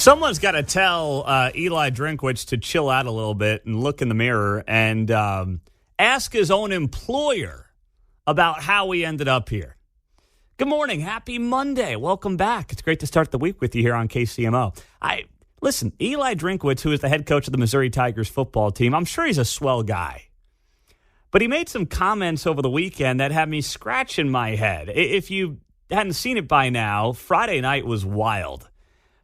Someone's got to tell Eli Drinkwitz to chill out a little bit and look in the mirror and ask his own employer about how we ended up here. Good morning. Happy Monday. Welcome back. It's great to start the week with you here on KCMO. Listen, Eli Drinkwitz, who is the head coach of the Missouri Tigers football team, I'm sure he's a swell guy. But he made some comments over the weekend that had me scratching my head. If you hadn't seen it by now, Friday night was wild.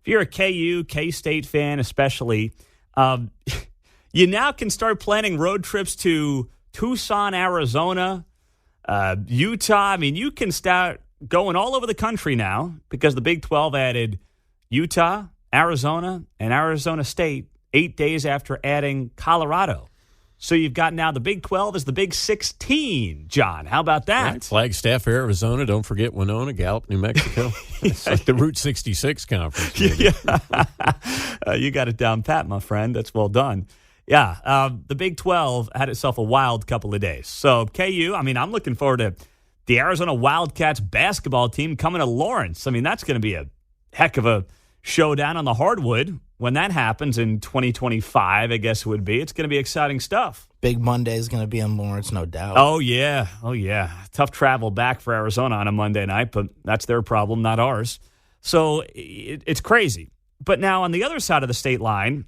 If you're a KU, K-State fan especially, you now can start planning road trips to Tucson, Arizona, Utah. I mean, you can start going all over the country now because the Big 12 added Utah, Arizona, and Arizona State 8 days after adding Colorado. So you've got now the Big 12 is the Big 16, John. How about that? Right. Flagstaff, Arizona. Don't forget Winona, Gallup, New Mexico. It's like the Route 66 conference. Yeah. You got it down pat, my friend. That's well done. Yeah, the Big 12 had itself a wild couple of days. So KU, I'm looking forward to the Arizona Wildcats basketball team coming to Lawrence. That's going to be a heck of a showdown on the hardwood. When that happens in 2025, I guess it would be. It's going to be exciting stuff. Big Monday is going to be in Lawrence, no doubt. Oh, yeah. Tough travel back for Arizona on a Monday night, but that's their problem, not ours. So it's crazy. But now on the other side of the state line,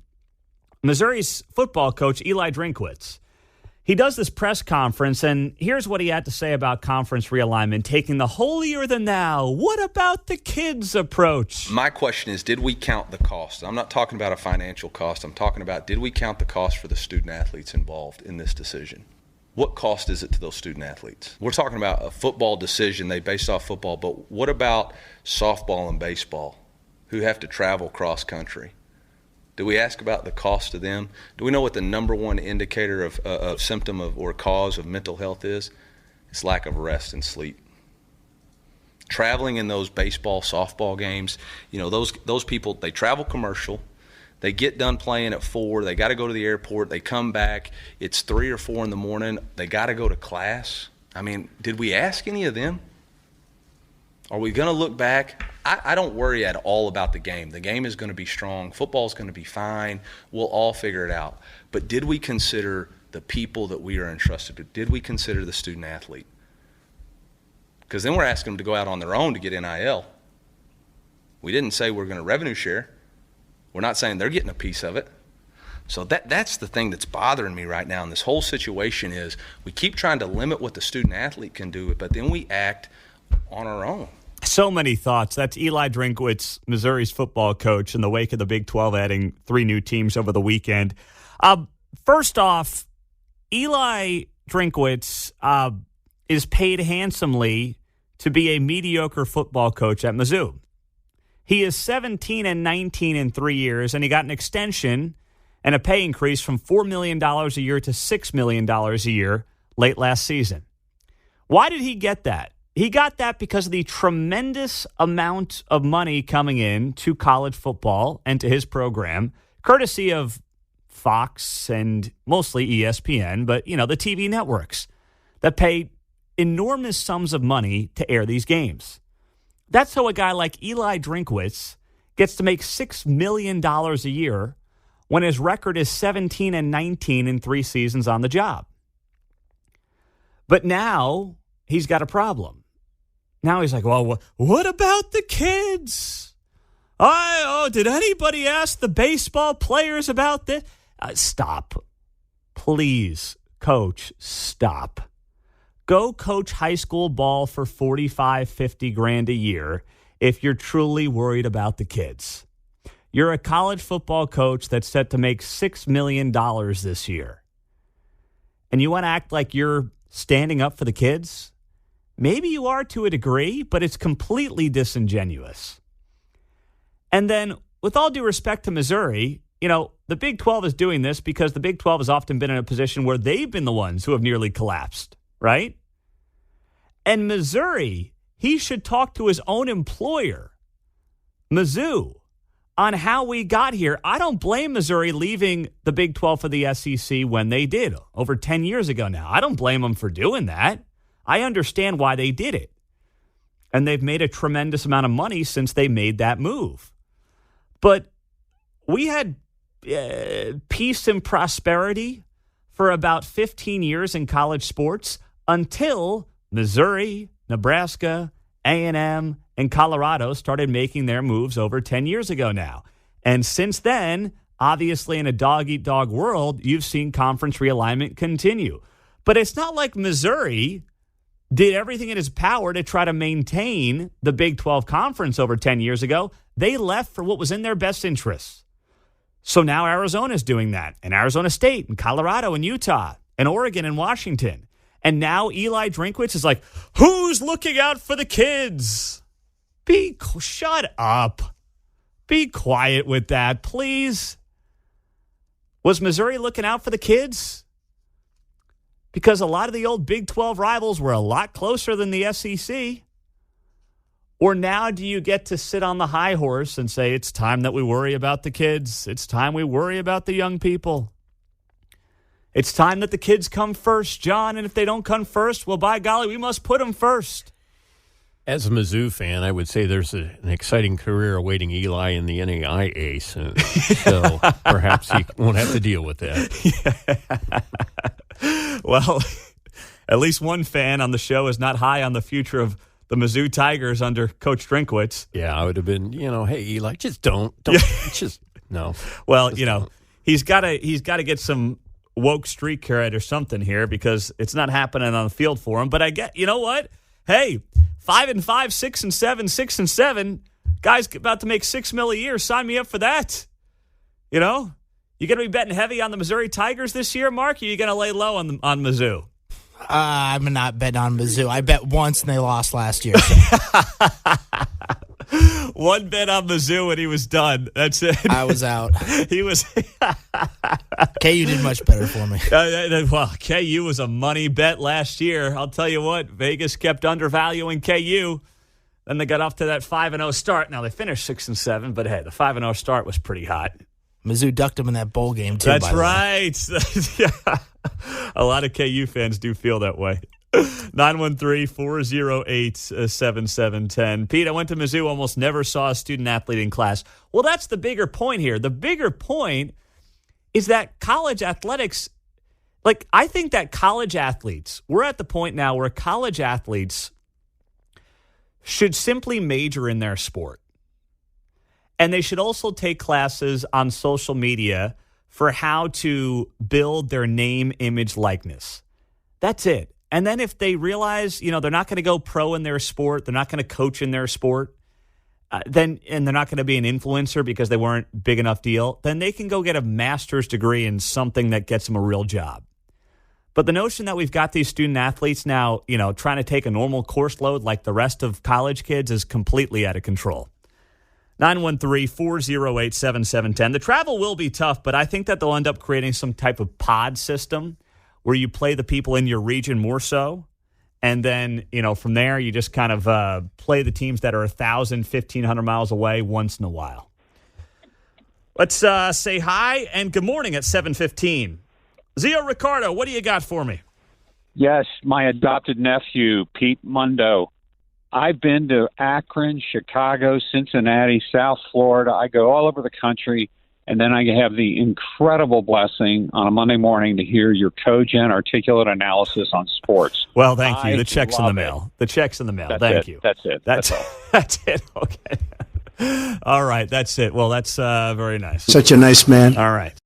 Missouri's football coach, Eli Drinkwitz, he does this press conference, and here's what he had to say about conference realignment, taking the holier-than-thou, what about the kids approach. My question is, did we count the cost? I'm not talking about a financial cost. I'm talking about, did we count the cost for the student-athletes involved in this decision? What cost is it to those student-athletes? We're talking about a football decision. They based off football, but what about softball and baseball who have to travel cross-country? Do we ask about the cost to them? Do we know what the number one indicator of symptom of or cause of mental health is? It's lack of rest and sleep. Traveling in those baseball, softball games, those people, they travel commercial. They get done playing at 4. They got to go to the airport. They come back. It's 3 or 4 in the morning. They got to go to class. Did we ask any of them? Are we going to look back? I don't worry at all about the game. The game is going to be strong. Football is going to be fine. We'll all figure it out. But did we consider the people that we are entrusted with? Did we consider the student athlete? Because then we're asking them to go out on their own to get NIL. We didn't say we're going to revenue share. We're not saying they're getting a piece of it. So that's the thing that's bothering me right now in this whole situation is we keep trying to limit what the student athlete can do, but then we act on our own. So many thoughts. That's Eli Drinkwitz, Missouri's football coach, in the wake of the Big 12 adding 3 new teams over the weekend. First off, Eli Drinkwitz is paid handsomely to be a mediocre football coach at Mizzou. He is 17-19 in 3 years, and he got an extension and a pay increase from $4 million a year to $6 million a year late last season. Why did he get that? He got that because of the tremendous amount of money coming in to college football and to his program, courtesy of Fox and mostly ESPN, but, the TV networks that pay enormous sums of money to air these games. That's how a guy like Eli Drinkwitz gets to make $6 million a year when his record is 17-19 in 3 seasons on the job. But now he's got a problem. Now he's like, well, what about the kids? Did anybody ask the baseball players about this? Stop. Please, coach, stop. Go coach high school ball for $45-50 a year if you're truly worried about the kids. You're a college football coach that's set to make $6 million this year. And you want to act like you're standing up for the kids? Maybe you are to a degree, but it's completely disingenuous. And then, with all due respect to Missouri, the Big 12 is doing this because the Big 12 has often been in a position where they've been the ones who have nearly collapsed, right? And Missouri, he should talk to his own employer, Mizzou, on how we got here. I don't blame Missouri leaving the Big 12 for the SEC when they did, over 10 years ago now. I don't blame them for doing that. I understand why they did it. And they've made a tremendous amount of money since they made that move. But we had peace and prosperity for about 15 years in college sports until Missouri, Nebraska, A&M, and Colorado started making their moves over 10 years ago now. And since then, obviously in a dog-eat-dog world, you've seen conference realignment continue. But it's not like Missouri did everything in its power to try to maintain the Big 12 conference over 10 years ago. They left for what was in their best interests. So now Arizona's doing that, and Arizona State, and Colorado, and Utah, and Oregon, and Washington. And now Eli Drinkwitz is like, who's looking out for the kids? Shut up. Be quiet with that, please. Was Missouri looking out for the kids? Because a lot of the old Big 12 rivals were a lot closer than the SEC. Or now do you get to sit on the high horse and say, it's time that we worry about the kids. It's time we worry about the young people. It's time that the kids come first, John. And if they don't come first, well, by golly, we must put them first. As a Mizzou fan, I would say there's an exciting career awaiting Eli in the NAIA soon. So perhaps he won't have to deal with that. Well, at least one fan on the show is not high on the future of the Mizzou Tigers under Coach Drinkwitz. Yeah, I would have been, hey, Eli, just don't just no. Well, Just he's got to get some woke street cred or something here because it's not happening on the field for him. But I get, you know what? Hey, 5-5, 6-7, 6-7. Guys about to make $6 million a year. Sign me up for that. You going to be betting heavy on the Missouri Tigers this year, Mark? Or are you going to lay low on Mizzou? I'm not betting on Mizzou. I bet once and they lost last year. So. One bet on Mizzou and he was done. That's it. I was out. He was. KU did much better for me. Well, KU was a money bet last year. I'll tell you what, Vegas kept undervaluing KU. Then they got off to that 5-0 start. Now they finished 6-7, but hey, the 5-0 start was pretty hot. Mizzou ducked them in that bowl game, too. That's right. Yeah. A lot of KU fans do feel that way. 913-408-7710. Pete, I went to Mizzou, almost never saw a student-athlete in class. Well, that's the bigger point here. The bigger point is that college athletics, I think that college athletes, we're at the point now where college athletes should simply major in their sport. And they should also take classes on social media for how to build their name, image, likeness. That's it. And then if they realize, they're not going to go pro in their sport, they're not going to coach in their sport, and they're not going to be an influencer because they weren't big enough deal, then they can go get a master's degree in something that gets them a real job. But the notion that we've got these student athletes now, trying to take a normal course load like the rest of college kids is completely out of control. 913-408-7710. The travel will be tough, but I think that they'll end up creating some type of pod system where you play the people in your region more so. And then, from there, you just kind of play the teams that are 1,000, 1,500 miles away once in a while. Let's say hi and good morning at 7:15. Zio Ricardo, what do you got for me? Yes, my adopted nephew, Pete Mundo. I've been to Akron, Chicago, Cincinnati, South Florida. I go all over the country, and then I have the incredible blessing on a Monday morning to hear your cogent, articulate analysis on sports. Well, thank you. The check's in the mail. The check's in the mail. Thank you. That's it. That's all. That's it. Okay. All right. That's it. Well, that's very nice. Such a nice man. All right.